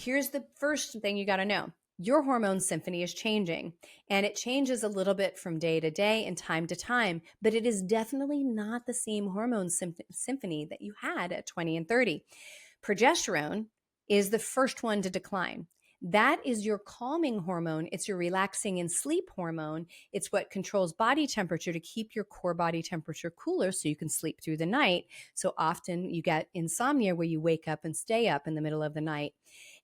here's the first thing you got to know. Your hormone symphony is changing, and it changes a little bit from day to day and time to time, but it is definitely not the same hormone symphony that you had at 20 and 30. Progesterone is the first one to decline. That is your calming hormone. It's your relaxing and sleep hormone. It's what controls body temperature to keep your core body temperature cooler so you can sleep through the night. So often you get insomnia where you wake up and stay up in the middle of the night.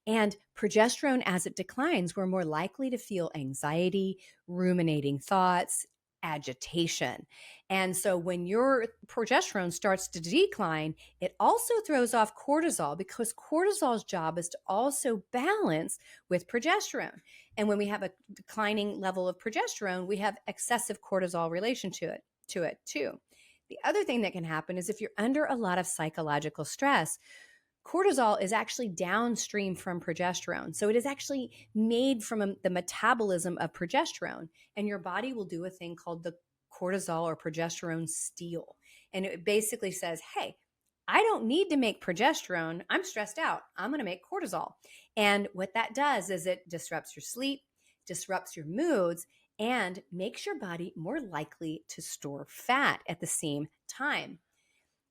And progesterone, as it declines, we're more likely to feel anxiety, ruminating thoughts, agitation. And so when your progesterone starts to decline, it also throws off cortisol because cortisol's job is to also balance with progesterone. And when we have a declining level of progesterone, we have excessive cortisol relation to it too. The other thing that can happen is if you're under a lot of psychological stress, cortisol is actually downstream from progesterone. So it is actually made from the metabolism of progesterone. And your body will do a thing called the cortisol or progesterone steal. And it basically says, hey, I don't need to make progesterone. I'm stressed out. I'm going to make cortisol. And what that does is it disrupts your sleep, disrupts your moods, and makes your body more likely to store fat at the same time.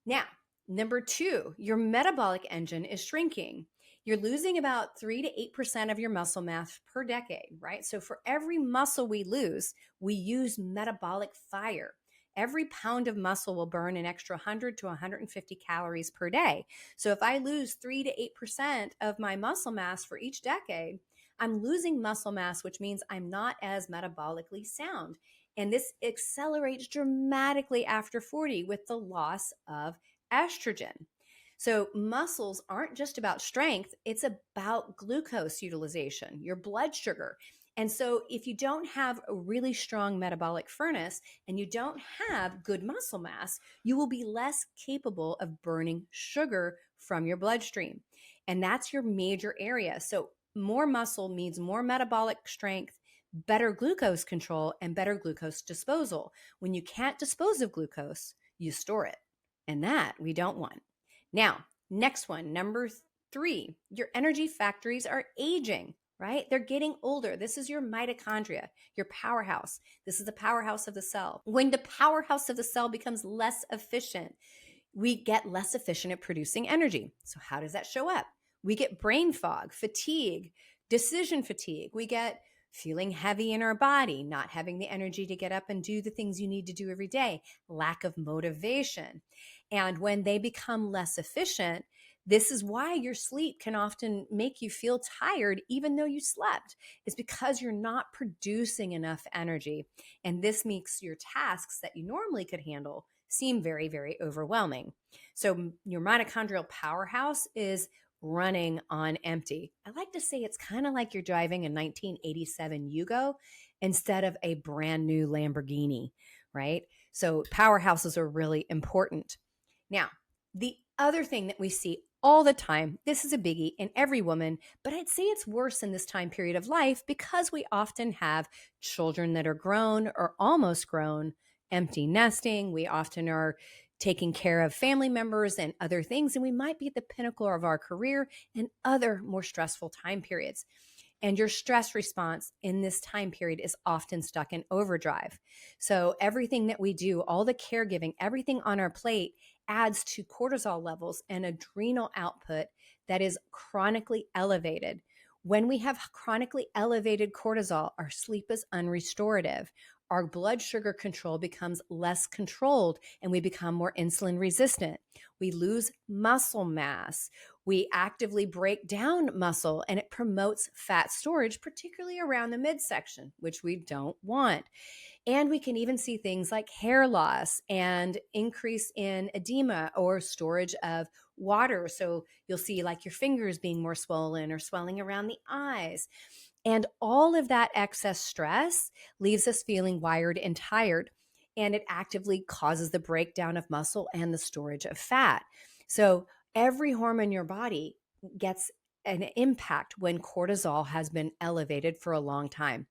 Now, number two, your metabolic engine is shrinking. You're losing about 3 to 8% of your muscle mass per decade, right? So for every muscle we lose, we use metabolic fire. Every pound of muscle will burn an extra 100 to 150 calories per day. So if I lose 3 to 8% of my muscle mass for each decade, I'm losing muscle mass, which means I'm not as metabolically sound. And this accelerates dramatically after 40 with the loss of estrogen. So muscles aren't just about strength, it's about glucose utilization, your blood sugar. And so if you don't have a really strong metabolic furnace and you don't have good muscle mass, you will be less capable of burning sugar from your bloodstream. And that's your major area. So more muscle means more metabolic strength, better glucose control, and better glucose disposal. When you can't dispose of glucose, you store it. And that we don't want. Now, next one, number 3, your energy factories are aging, right? They're getting older. This is your mitochondria, your powerhouse. This is the powerhouse of the cell. When the powerhouse of the cell becomes less efficient, we get less efficient at producing energy. So how does that show up? We get brain fog, fatigue, decision fatigue. We get feeling heavy in our body, not having the energy to get up and do the things you need to do every day, lack of motivation. And when they become less efficient, this is why your sleep can often make you feel tired even though you slept. It's because you're not producing enough energy. And this makes your tasks that you normally could handle seem very, very overwhelming. So your mitochondrial powerhouse is running on empty. I like to say it's kind of like you're driving a 1987 Yugo instead of a brand new Lamborghini, right? So powerhouses are really important. Now, the other thing that we see all the time, this is a biggie in every woman, but I'd say it's worse in this time period of life because we often have children that are grown or almost grown, empty nesting. We often are taking care of family members and other things, and we might be at the pinnacle of our career and other more stressful time periods. And your stress response in this time period is often stuck in overdrive. So everything that we do, all the caregiving, everything on our plate adds to cortisol levels and adrenal output that is chronically elevated. When we have chronically elevated cortisol, our sleep is unrestorative. Our blood sugar control becomes less controlled and we become more insulin resistant. We lose muscle mass. We actively break down muscle and it promotes fat storage, particularly around the midsection, which we don't want. And we can even see things like hair loss and increase in edema or storage of water. So you'll see like your fingers being more swollen or swelling around the eyes. And all of that excess stress leaves us feeling wired and tired, and it actively causes the breakdown of muscle and the storage of fat. So every hormone in your body gets an impact when cortisol has been elevated for a long time.